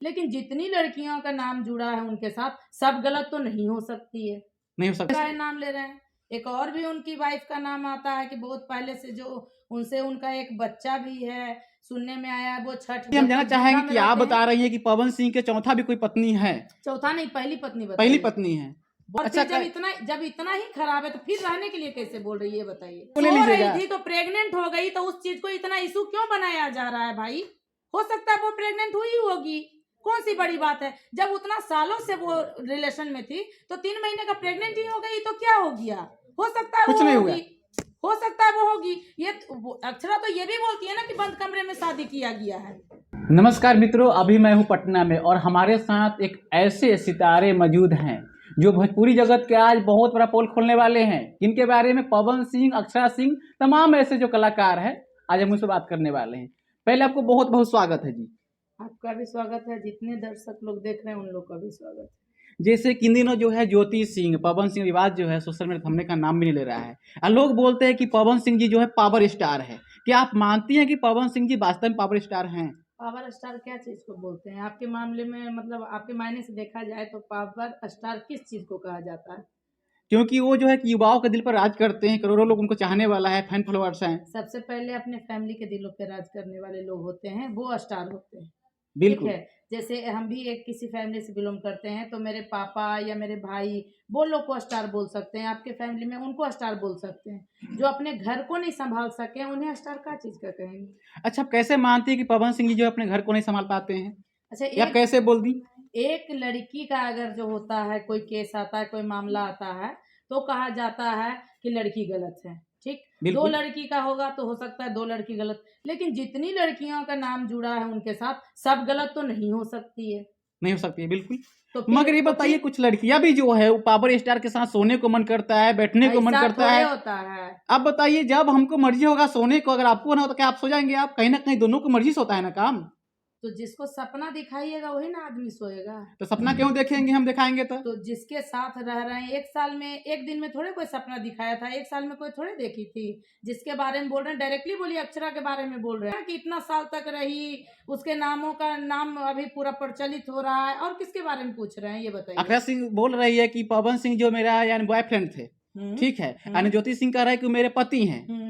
लेकिन जितनी लड़कियों का नाम जुड़ा है उनके साथ, सब गलत तो नहीं हो सकती है। नहीं हो सकता। का नाम ले रहे हैं। एक और भी उनकी वाइफ का नाम आता है कि बहुत पहले से जो उनसे उनका एक बच्चा भी है, सुनने में आया है वो छठ हम जब जानना तक चाहेंगे जिंदा में कि आप रहते हैं। बता रही हैं कि पवन सिंह के चौथा भी कोई पत्नी है। चौथा नहीं, पहली पत्नी पहली बताइए। पत्नी है। और अच्छा फिर जब इतना ही खराब है तो फिर रहने के लिए कैसे बोल रही है बताइए। तो ले सो रही लीजिएगा। थी तो प्रेग्नेंट हो गई तो उस चीज को इतना इशू क्यों बनाया जा रहा है भाई। हो सकता है वो प्रेग्नेंट हुई होगी, कौन सी बड़ी बात है। जब उतना सालों से वो रिलेशन में थी तो 3 महीने का प्रेग्नेंट ही हो गई तो क्या हो गया। हो सकता है कुछ वो नहीं हुआ। होगी, हो सकता है वो होगी। ये अक्षरा तो ये भी बोलती है ना कि बंद कमरे में शादी किया गया है। नमस्कार मित्रों, अभी मैं हूं पटना में और हमारे साथ एक ऐसे सितारे मौजूद हैं जो भोजपुरी जगत के आज बहुत बड़ा पोल खोलने वाले हैं। इनके बारे में पवन सिंह, अक्षरा सिंह, तमाम ऐसे जो कलाकार हैं, आज हम उनसे बात करने वाले हैं। पहले आपको बहुत बहुत स्वागत है जी। आपका भी स्वागत है, जितने दर्शक लोग देख रहे हैं उन लोग का भी स्वागत है। जैसे कि इन दिनों जो है ज्योति सिंह, पवन सिंह विवाद जो है सोशल मीडिया थमने का नाम भी नहीं ले रहा है और लोग बोलते हैं कि पवन सिंह जी जो है पावर स्टार है। क्या आप मानती हैं कि पवन सिंह जी वास्तव में पावर स्टार हैं? पावर स्टार क्या चीज को बोलते हैं आपके मामले में, मतलब आपके मायने से देखा जाए तो पावर स्टार किस चीज को कहा जाता है। क्योंकि वो जो है कि युवाओं के दिल पर राज करते हैं, करोड़ों लोग उनको चाहने वाला है, फैन फॉलोअर्स हैं। सबसे पहले अपने फैमिली के दिलों पे राज करने वाले लोग होते हैं, वो स्टार होते हैं। ठीक बिल्कुल। है। जैसे हम भी एक किसी फैमिली से बिलोंग करते हैं तो मेरे पापा या मेरे भाई वो लोग को स्टार बोल सकते हैं, आपके फैमिली में उनको स्टार बोल सकते हैं। जो अपने घर को नहीं संभाल सके उन्हें स्टार का चीज का कहेंगे। अच्छा, आप कैसे मानती है कि पवन सिंह जी जो है अपने घर को नहीं संभाल पाते हैं? अच्छा, या आप कैसे बोल दी? एक लड़की का अगर जो होता है, कोई केस आता है, कोई मामला आता है तो कहा जाता है कि लड़की गलत है। ठीक। दो बिल्कुल। लड़की का होगा तो हो सकता है दो लड़की गलत, लेकिन जितनी लड़कियों का नाम जुड़ा है उनके साथ, सब गलत तो नहीं हो सकती है। नहीं हो सकती है, बिल्कुल। तो फिर मगर ये बताइए, कुछ लड़कियां भी जो है वो पावर स्टार के साथ सोने को मन करता है, बैठने को मन ऐसा करता थोड़े है। होता है। आप बताइए, जब हमको मर्जी होगा सोने को, अगर आपको ना हो तो क्या आप सो जाएंगे? आप कहीं ना कहीं दोनों को मर्जी से होता है ना काम। तो जिसको सपना दिखाइएगा वही ना आदमी सोएगा। तो सपना क्यों देखेंगे, हम दिखाएंगे तो। जिसके साथ रह रहे हैं, एक साल में एक दिन में थोड़े कोई सपना दिखाया था, एक साल में कोई थोड़े देखी थी। जिसके बारे में बोल रहे हैं डायरेक्टली बोलिए, अक्षरा के बारे में बोल रहे हैं कि इतना साल तक रही, उसके नामों का नाम अभी पूरा प्रचलित हो रहा है। और किसके बारे में पूछ रहे हैं ये बताइए। अक्षरा सिंह बोल रही है कि पवन सिंह जो मेरा यानी बॉयफ्रेंड थे, ठीक है, यानी ज्योति सिंह कह रहा है कि मेरे पति हैं।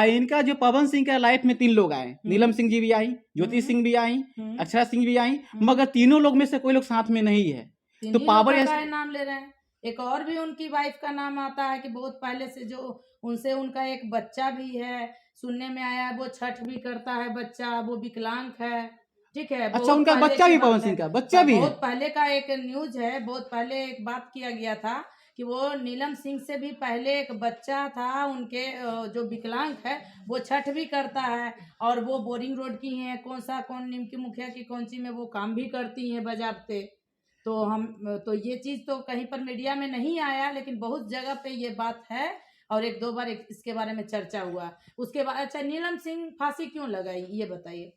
इनका जो पवन सिंह का लाइफ में 3 लोग आए, नीलम सिंह जी भी आई, ज्योति सिंह भी आई, अक्षरा सिंह भी आई, मगर तीनों लोग में से कोई लोग साथ में नहीं है। तो पावर नाम ले रहे हैं। एक और भी उनकी वाइफ का नाम आता है कि बहुत पहले से जो उनसे उनका एक बच्चा भी है, सुनने में आया है वो छठ भी करता है बच्चा, वो विकलांग है। ठीक है। अच्छा, उनका बच्चा भी, पवन सिंह का बच्चा भी है। बहुत पहले का एक न्यूज है, बहुत पहले एक बात किया गया था कि वो नीलम सिंह से भी पहले एक बच्चा था उनके, जो विकलांग है वो छठ भी करता है। और वो बोरिंग रोड की हैं, कौन नीम की मुखिया की कौन सी में वो काम भी करती हैं बजाबते। तो ये चीज तो कहीं पर मीडिया में नहीं आया, लेकिन बहुत जगह पे ये बात है और एक दो बार इसके बारे में चर्चा हुआ। उसके बाद अच्छा, नीलम सिंह फांसी क्यों लगाई ये बताइए।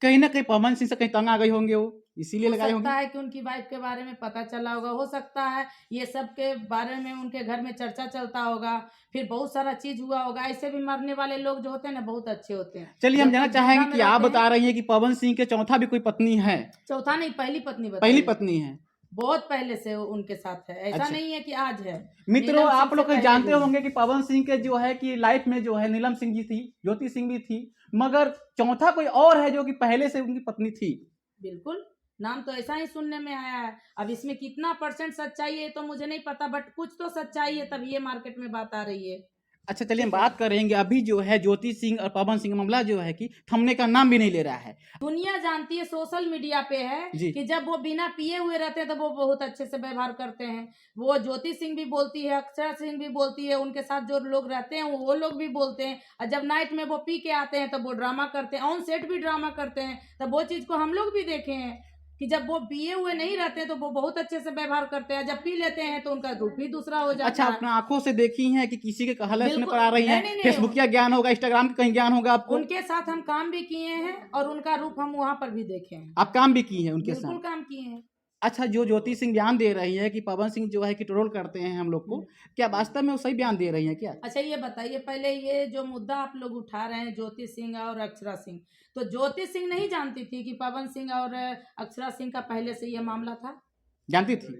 कहीं ना कहीं पवन सिंह से कहीं तंग आ गई होंगे वो, इसीलिए लगाई होंगी। हो सकता है कि उनकी वाइफ के बारे में पता चला होगा, हो सकता है ये सब के बारे में उनके घर में चर्चा चलता होगा, फिर बहुत सारा चीज हुआ होगा। ऐसे भी मरने वाले लोग जो होते हैं ना बहुत अच्छे होते हैं। चलिए, हम जानना चाहेंगे कि आप बता हैं रही हैं कि पवन सिंह के चौथा भी कोई पत्नी है। चौथा नहीं, पहली पत्नी पहली पत्नी है। बहुत पहले से उनके साथ है, ऐसा अच्छा। नहीं है कि आज है। मित्रों, आप लोग जानते होंगे कि पवन सिंह के जो है कि लाइफ में जो है नीलम सिंह जी थी, ज्योति सिंह भी थी, मगर चौथा कोई और है जो कि पहले से उनकी पत्नी थी। बिल्कुल, नाम तो ऐसा ही सुनने में आया है। अब इसमें कितना % सच्चाई है तो मुझे नहीं पता, बट कुछ तो सच्चाई है तभी ये मार्केट में बात आ रही है। अच्छा, चलिए हम बात करेंगे। अभी जो है ज्योति सिंह और पवन सिंह का मामला जो है कि थमने का नाम भी नहीं ले रहा है। दुनिया जानती है, सोशल मीडिया पे है कि जब वो बिना पिए हुए रहते हैं तो वो बहुत अच्छे से व्यवहार करते हैं। वो ज्योति सिंह भी बोलती है, अक्षरा सिंह भी बोलती है, उनके साथ जो लोग रहते हैं वो लोग भी बोलते हैं। और जब नाइट में वो पी के आते हैं तब वो ड्रामा करते हैं, ऑन सेट भी ड्रामा करते हैं। तब वो चीज को हम लोग भी देखे हैं कि जब वो पिए हुए नहीं रहते तो वो बहुत अच्छे से व्यवहार करते हैं, जब पी लेते हैं तो उनका रूप ही दूसरा हो जाता है। अच्छा, अपने आंखों से देखी है कि किसी के कहले सुनने बिल्कुल। पर आ रही है? नहीं। फेसबुक का ज्ञान होगा, इंस्टाग्राम का कहीं ज्ञान होगा आपको? उनके साथ हम काम भी किए हैं और उनका रूप हम वहां पर भी देखे हैं। आप काम भी की हैं उनके बिल्कुल साथ? काम किए हैं। अच्छा, जो ज्योति सिंह बयान दे रही है कि पवन सिंह जो है कि ट्रोल करते हैं हम लोग को, क्या वास्तव में वो सही बयान दे रही है क्या? अच्छा ये बताइए पहले, ये जो मुद्दा आप लोग उठा रहे हैं ज्योति सिंह और अक्षरा सिंह, तो ज्योति सिंह नहीं जानती थी कि पवन सिंह और अक्षरा सिंह का पहले से ये मामला था? जानती थी?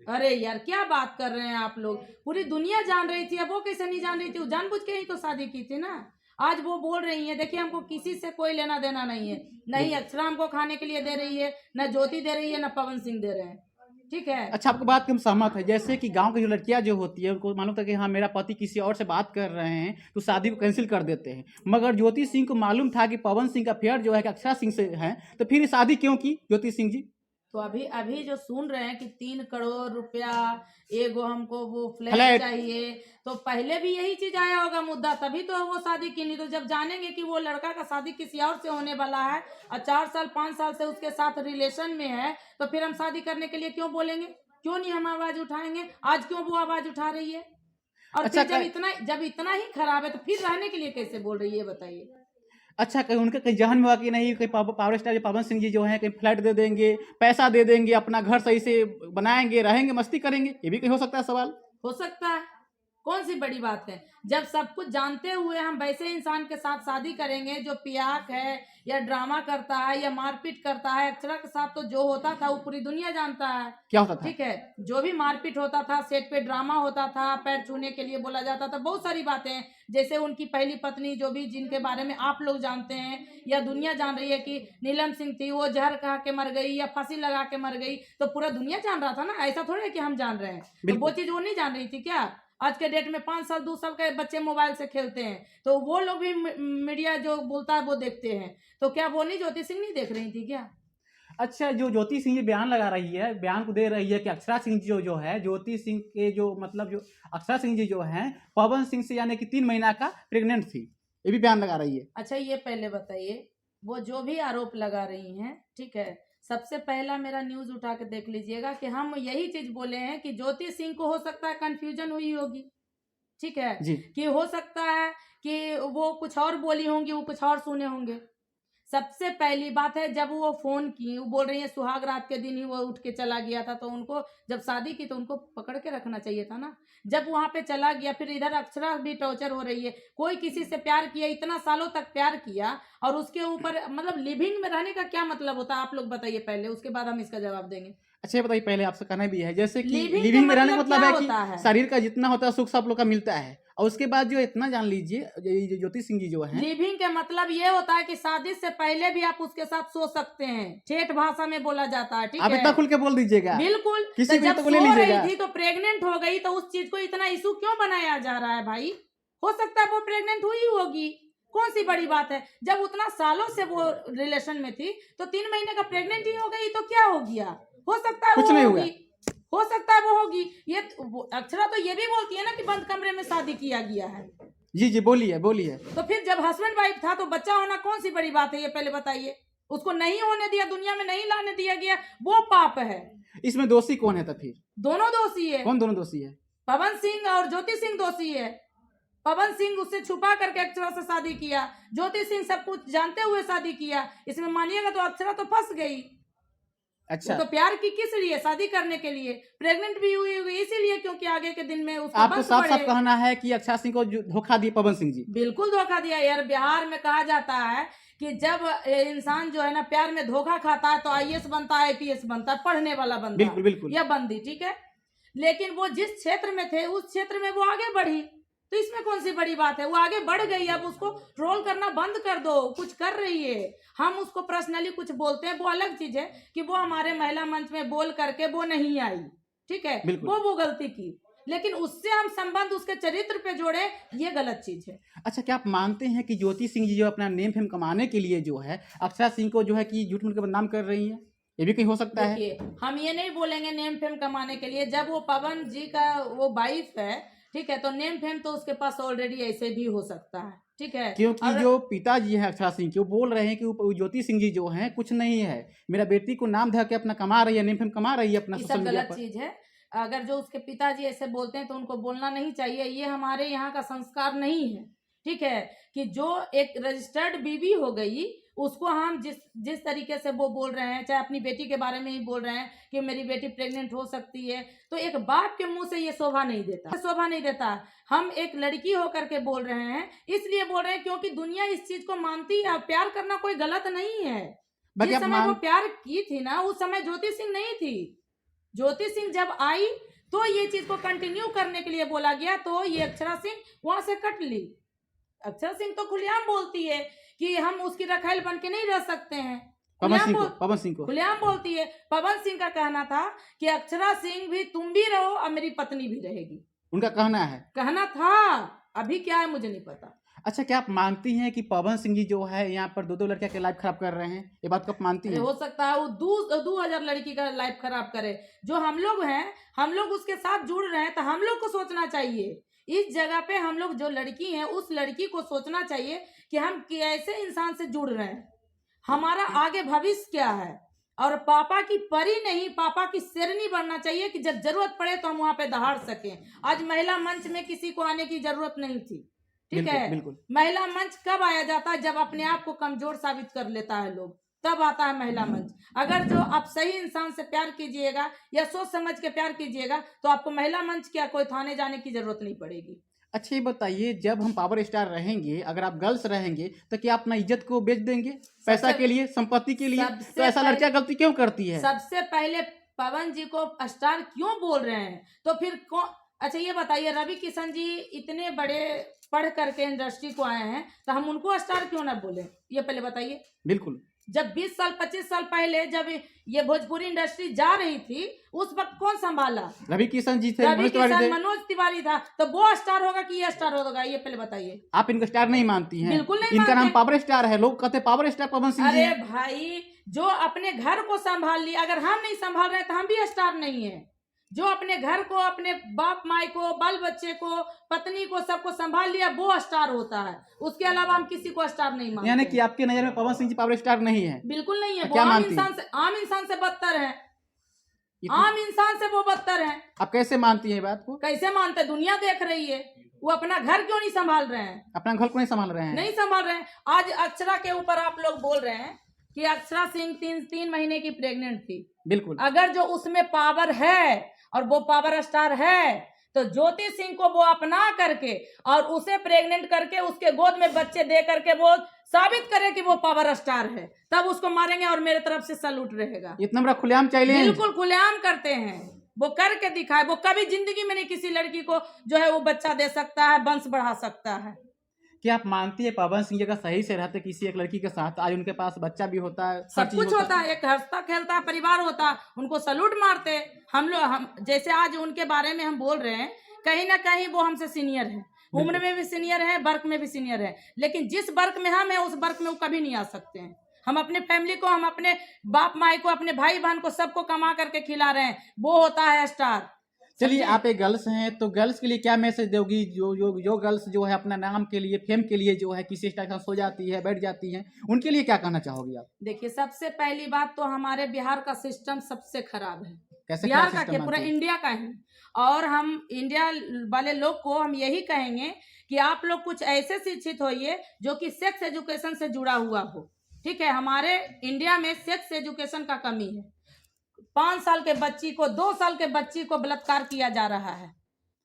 अरे यार क्या बात कर रहे हैं आप लोग, पूरी दुनिया जान रही थी, अब वो कैसे नहीं जान रही थी? वो जानबूझ के ही तो शादी की थी ना। आज वो बोल रही है, देखिए हमको किसी से कोई लेना देना नहीं है, नहीं अक्षरा हमको खाने के लिए दे रही है, न ज्योति दे रही है, न पवन सिंह दे रहे हैं, ठीक है। अच्छा, आपको बात की हम सहमत है, जैसे कि गांव की जो लड़कियां जो होती है उनको मालूम था कि हाँ मेरा पति किसी और से बात कर रहे हैं तो शादी को कैंसिल कर देते हैं, मगर ज्योति सिंह को मालूम था कि पवन सिंह का अफेयर जो है कि अक्षरा सिंह से है, तो फिर ये शादी क्यों की ज्योति सिंह जी? तो अभी अभी जो सुन रहे हैं कि 3 करोड़ रुपया एगो हमको वो फ्लैट फ्लैट। चाहिए, तो पहले भी यही चीज आया होगा मुद्दा, तभी तो वो शादी की। नहीं तो जब जानेंगे कि वो लड़का का शादी किसी और से होने वाला है और 4 साल 5 साल से उसके साथ रिलेशन में है, तो फिर हम शादी करने के लिए क्यों बोलेंगे? क्यों नहीं हम आवाज उठाएंगे? आज क्यों वो आवाज उठा रही है? और अच्छा, फिर जब इतना ही खराब है तो फिर रहने के लिए कैसे बोल रही है बताइए? अच्छा, कहीं उनके कहीं जहन में हुआ कि नहीं, कहीं पावर स्टार जो पवन सिंह जी जो हैं कहीं फ्लैट दे देंगे, पैसा दे देंगे, अपना घर सही से बनाएंगे, रहेंगे, मस्ती करेंगे, ये भी कहीं हो सकता है सवाल? हो सकता है, कौन सी बड़ी बात है? जब सब कुछ जानते हुए हम वैसे इंसान के साथ शादी करेंगे जो पियाक है या ड्रामा करता है या मारपीट करता है, अक्षरा के साथ तो जो होता था वो पूरी दुनिया जानता है, क्या होता था? ठीक है। जो भी मारपीट होता था, सेट पे ड्रामा होता था, पैर छूने के लिए बोला जाता था, बहुत सारी बातें हैं। जैसे उनकी पहली पत्नी जो भी, जिनके बारे में आप लोग जानते हैं या दुनिया जान रही है कि नीलम सिंह थी, वो जहर खा के मर गई या फांसी लगा के मर गई, तो पूरा दुनिया जान रहा था ना, ऐसा थोड़ा है कि हम जान रहे हैं। तो वो चीज वो नहीं जान रही थी क्या? आज के डेट में 5 साल 2 साल के बच्चे मोबाइल से खेलते हैं, तो वो लोग भी मीडिया जो बोलता है वो देखते हैं, तो क्या वो नहीं ज्योति सिंह नहीं देख रही थी क्या? अच्छा, जो ज्योति सिंह ये बयान लगा रही है, बयान को दे रही है कि अक्षरा सिंह जी जो है ज्योति सिंह के जो मतलब जो अक्षरा सिंह जी जो हैं पवन सिंह से यानी कि 3 महीना का प्रेग्नेंट थी, ये भी बयान लगा रही है। अच्छा ये पहले बताइए, वो जो भी आरोप लगा रही हैं, ठीक है, सबसे पहला मेरा न्यूज उठा के देख लीजिएगा कि हम यही चीज बोले हैं कि ज्योति सिंह को हो सकता है कंफ्यूजन हुई होगी, ठीक है, जी। कि हो सकता है कि वो कुछ और बोली होंगी, वो कुछ और सुने होंगे। सबसे पहली बात है, जब वो फोन की, वो बोल रही है सुहाग रात के दिन ही वो उठ के चला गया था, तो उनको जब शादी की तो उनको पकड़ के रखना चाहिए था ना। जब वहां पे चला गया, फिर इधर अक्षरा भी टॉर्चर हो रही है। कोई किसी से प्यार किया, इतना सालों तक प्यार किया, और उसके ऊपर मतलब लिविंग में रहने का क्या मतलब होता है? आप लोग बताइए पहले, उसके बाद हम इसका जवाब देंगे। अच्छा, ये बताइए, पहले आपसे कहना भी है जैसे कि लिविंग लिविंग में का रहने का मतलब मतलब क्या है होता है? कि शरीर का जितना होता है सुख सब लोग का मिलता है, और उसके बाद जो इतना जान लीजिए जो ज्योति सिंह जी जो है लिविंग का मतलब ये होता है कि शादी से पहले भी आप उसके साथ सो सकते हैं, ठेठ भाषा में बोला जाता है, ठीक आप है। इतना खुल के बोल दीजिएगा। बिल्कुल। किसी तो भी जब तो को ले सो लीजिएगा। रही थी तो प्रेग्नेंट हो गई, तो उस चीज को इतना इशू क्यों बनाया जा रहा है भाई? हो सकता है वो प्रेग्नेंट हुई होगी, कौन सी बड़ी बात है? जब उतना सालों से वो रिलेशन में थी, तो 3 महीने का प्रेग्नेंट ही हो गई तो क्या हो गया? हो सकता है कुछ वो नहीं होगी, हुआ। हो सकता है वो होगी। ये अक्षरा तो ये भी बोलती है ना कि बंद कमरे में शादी किया गया है। जी जी, बोलिए बोलिए। तो फिर जब हस्बैंड वाइफ था तो बच्चा होना कौन सी बड़ी बात है? ये पहले बताइए। उसको नहीं होने दिया, दुनिया में नहीं लाने दिया गया, वो पाप है। इसमें दोषी कौन है? तो फिर दोनों दोषी है। कौन दोनों दोषी है? पवन सिंह और ज्योति सिंह दोषी है। पवन सिंह उससे छुपा करके अक्षरा से शादी किया, ज्योति सिंह सब कुछ जानते हुए शादी किया। इसमें मानिएगा तो अक्षरा तो फंस गई। अच्छा, वो तो प्यार की किस लिए? शादी करने के लिए। प्रेग्नेंट भी हुई होगी इसीलिए क्योंकि आगे के दिन में उसका आपको वंश साफ साफ बढ़े। कहना है कि अक्षरा सिंह को धोखा दिए पवन सिंह जी? बिल्कुल धोखा दिया यार। बिहार में कहा जाता है कि जब इंसान जो है ना प्यार में धोखा खाता है तो आईएएस बनता है, आईपीएस बनता है, पढ़ने वाला बंदा बिल्कुल बिल्कुल। या बंदी, ठीक है। लेकिन वो जिस क्षेत्र में थे उस क्षेत्र में वो आगे बढ़ी, तो इसमें कौन सी बड़ी बात है? वो आगे बढ़ गई, अब उसको ट्रोल करना बंद कर दो। कुछ कर रही है, हम उसको पर्सनली कुछ बोलते हैं, वो अलग चीज है कि वो हमारे महिला मंच में बोल करके वो नहीं आई, ठीक है, वो गलती की, लेकिन उससे हम संबंध उसके चरित्र पे जोड़े, ये गलत चीज है। अच्छा, क्या आप मानते हैं कि ज्योति सिंह जी जो अपना नेम फेम कमाने के लिए जो है अक्षरा सिंह को जो है कि झूठ मूठ के बदनाम कर रही हैं? ये भी कहीं हो सकता है? देखिए, हम ये नहीं बोलेंगे नेम फेम कमाने के लिए। जब वो पवन जी का वो वाइफ है, ठीक है, तो नेम फेम तो उसके पास ऑलरेडी ऐसे भी हो सकता है, ठीक है। क्योंकि जो पिताजी हैं अक्षरा सिंह के, वो बोल रहे हैं कि वो ज्योति सिंह जी जो हैं कुछ नहीं है, मेरा बेटी को नाम धर के अपना कमा रही है, नेम फेम कमा रही है अपना ये सोशल सब मीडिया गलत पर। चीज है। अगर जो उसके पिताजी ऐसे बोलते हैं तो उनको बोलना नहीं चाहिए, ये हमारे यहाँ का संस्कार नहीं है, ठीक है, कि जो एक रजिस्टर्ड बीवी हो गई उसको हम जिस तरीके से वो बोल रहे हैं, चाहे अपनी बेटी के बारे में ही बोल रहे हैं कि मेरी बेटी प्रेग्नेंट हो सकती है, तो एक बाप के मुंह से ये शोभा नहीं देता। हम एक लड़की होकर के बोल रहे हैं, इसलिए बोल रहे हैं क्योंकि दुनिया इस चीज को मानती है। प्यार करना कोई गलत नहीं है। जिस समय वो प्यार की थी ना, उस समय ज्योति सिंह नहीं थी। ज्योति सिंह जब आई तो ये चीज को कंटिन्यू करने के लिए बोला गया, तो ये अक्षरा सिंह वहां से कट ली। अक्षरा सिंह तो खुलेआम बोलती है कि हम उसकी रखैल बन के नहीं रह सकते हैं। पवन सिंह को खुलेआम बोलती है। पवन सिंह का कहना था कि अक्षरा सिंह भी तुम भी रहो और मेरी पत्नी भी रहेगी। उनका कहना था। अभी क्या है मुझे नहीं पता। अच्छा, क्या आप मानती हैं कि पवन सिंह जी जो है यहाँ पर दो लड़कियों के लाइफ खराब कर रहे हैं? ये बात को आप मानती हैं? हो सकता है वो 2000 लड़की का लाइफ खराब करे। जो हम लोग हैं, हम लोग उसके साथ जुड़ रहे हैं, तो हम लोग को सोचना चाहिए। इस जगह पे हम लोग जो लड़की हैं, उस लड़की को सोचना चाहिए कि हम कैसे इंसान से जुड़ रहे हैं, हमारा आगे भविष्य क्या है। और पापा की परी नहीं, पापा की शेरनी बनना चाहिए कि जब जरूरत पड़े तो हम वहां पे दहाड़ सकें। आज महिला मंच में किसी को आने की जरूरत नहीं थी। ठीक है, बिल्कुल। महिला मंच कब आया जाता है? जब अपने आप को कमजोर साबित कर लेता है लोग, तब आता है महिला मंच। अगर जो आप सही इंसान से प्यार कीजिएगा या सोच समझ के प्यार कीजिएगा तो आपको महिला मंच क्या कोई थाने जाने की जरूरत नहीं पड़ेगी। अच्छा, ये बताइए, जब हम पावर स्टार रहेंगे, अगर आप गर्ल्स रहेंगे, तो क्या अपना इज्जत को बेच देंगे पैसा के लिए, संपत्ति के लिए? तो ऐसा लड़कियां गलती क्यों करती है? सबसे पहले पवन जी को स्टार क्यों बोल रहे हैं, तो फिर कौन? अच्छा ये बताइए, रवि किशन जी इतने बड़े पढ़ करके इंडस्ट्री को आए हैं, तो हम उनको स्टार क्यों ना बोले? ये पहले बताइए। बिल्कुल। जब 20 साल 25 साल पहले जब ये भोजपुरी इंडस्ट्री जा रही थी, उस वक्त कौन संभाला? रवि किशन जी थे, मनोज तिवारी था। तो वो स्टार होगा कि ये स्टार होगा? ये पहले बताइए। आप इनको स्टार नहीं मानती हैं? बिल्कुल नहीं। इनका नाम पावर स्टार है, लोग कहते पावर स्टार पवन सिंह जी। अरे भाई, जो अपने घर को संभाल लिया, अगर हम नहीं संभाल रहे तो हम भी स्टार नहीं है। जो अपने घर को, अपने बाप माई को, बाल बच्चे को, पत्नी को, सबको संभाल लिया, वो स्टार होता है। उसके अलावा हम किसी को स्टार नहीं मानते। यानी कि आपकी नजर में पवन सिंह जी पावर स्टार नहीं है? बिल्कुल नहीं है। क्या वो आम इंसान से बदतर है। आम इंसान से वो बदतर है। आप कैसे मानती है बात को? कैसे मानते? दुनिया देख रही है। वो अपना घर क्यों नहीं संभाल रहे हैं? अपना घर को नहीं संभाल रहे हैं? नहीं संभाल रहे हैं। आज अक्षरा के ऊपर आप लोग बोल रहे हैं कि अक्षरा सिंह 3 महीने की प्रेग्नेंट थी। बिल्कुल। अगर जो उसमें पावर है और वो पावर स्टार है, तो ज्योति सिंह को वो अपना करके और उसे प्रेग्नेंट करके उसके गोद में बच्चे दे करके वो साबित करे कि वो पावर स्टार है, तब उसको मारेंगे और मेरे तरफ से सैल्यूट रहेगा। इतना बड़ा खुलेआम चैलेंज। बिल्कुल खुलेआम करते हैं। वो करके दिखाए। वो कभी जिंदगी में नहीं किसी लड़की को जो है वो बच्चा दे सकता है, वंश बढ़ा सकता है। क्या आप मानती है पवन सिंह अगर सही से रहते किसी एक लड़की के साथ, आज उनके पास बच्चा भी होता है, सब कुछ होता है, एक हंसता खेलता परिवार होता, उनको सैल्यूट मारते। हम जैसे आज उनके बारे में हम बोल रहे हैं, कहीं ना कहीं वो हमसे सीनियर है, उम्र में भी सीनियर है, वर्क में भी सीनियर है, लेकिन जिस वर्क में हम है उस वर्क में वो कभी नहीं आ सकते हैं। हम अपने फैमिली को, हम अपने बाप माई को, अपने भाई बहन को, सबको कमा करके खिला रहे हैं, वो होता है स्टार। चलिए, आप एक गर्ल्स हैं, तो गर्ल्स के लिए क्या मैसेज दोगी? जो गर्ल्स जो है अपना नाम के लिए, फेम के लिए जो है किसी स्टार के साथ सो जाती है, बैठ जाती हैं, उनके लिए क्या कहना चाहोगी आप? देखिए, सबसे पहली बात तो हमारे बिहार का सिस्टम सबसे खराब है। कैसे? बिहार का क्या, पूरा इंडिया का है। और हम इंडिया वाले लोग को हम यही कहेंगे कि आप लोग कुछ ऐसे शिक्षित होइए जो कि सेक्स एजुकेशन से जुड़ा हुआ हो। ठीक है, हमारे इंडिया में सेक्स एजुकेशन का कमी है। 5 साल के बच्ची को, 2 साल के बच्ची को बलात्कार किया जा रहा है।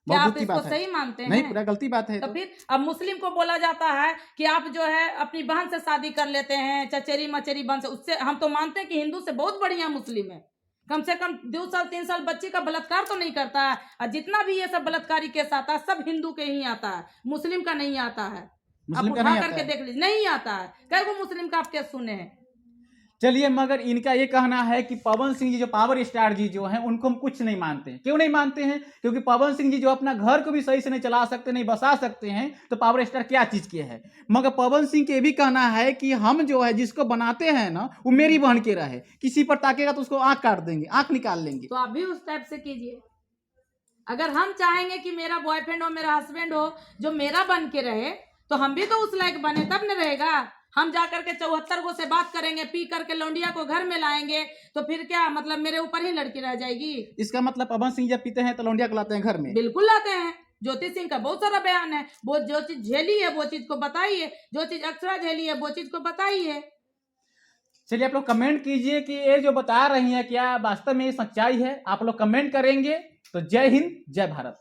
क्या आप इसको सही मानते हैं? नहीं, पूरा गलती बात है। तो फिर अब मुस्लिम को बोला जाता है कि आप जो है अपनी बहन से शादी कर लेते हैं, चचेरी मचेरी बहन से। उससे हम तो मानते हैं कि हिंदू से बहुत बढ़िया मुस्लिम है। कम से कम 2 साल 3 साल बच्ची का बलात्कार तो नहीं करता है। और जितना भी ये सब बलात्कारी केस आता है, सब हिंदू के ही आता है, मुस्लिम का नहीं आता है। आप उठा करके देख लीजिए, नहीं आता है। कई वो मुस्लिम का आप केस सुने हैं? चलिए, मगर इनका ये कहना है कि पवन सिंह जी जो पावर स्टार जी जो हैं, उनको हम कुछ नहीं मानते हैं। क्यों नहीं मानते हैं? क्योंकि पवन सिंह जी जो अपना घर को भी सही से नहीं चला सकते, नहीं बसा सकते हैं, तो पावर स्टार क्या चीज के है? मगर पवन सिंह के भी कहना है कि हम जो है जिसको बनाते हैं ना, वो मेरी बहन के रहे, किसी पर ताकेगा तो उसको आंख काट देंगे, आंख निकाल लेंगे। तो आप भी उस टाइप से कीजिए। अगर हम चाहेंगे कि मेरा बॉयफ्रेंड हो, मेरा हस्बैंड हो, जो मेरा बन के रहे, तो हम भी तो उस लायक बने, तब न रहेगा। हम जाकर के 74 गो से बात करेंगे, पी करके लौंडिया को घर में लाएंगे, तो फिर क्या मतलब मेरे ऊपर ही लड़की रह जाएगी? इसका मतलब पवन सिंह जब पीते हैं तो लौंडिया को लाते हैं घर में? बिल्कुल लाते हैं। ज्योति सिंह का बहुत सारा बयान है, वो जो चीज झेली है वो चीज को बताई है, जो चीज अक्षरा झेली है वो चीज को बताई है। चलिए आप लोग कमेंट कीजिए कि ये जो बता रही हैं क्या वास्तव में ये सच्चाई है। आप लोग कमेंट करेंगे तो जय हिंद जय भारत।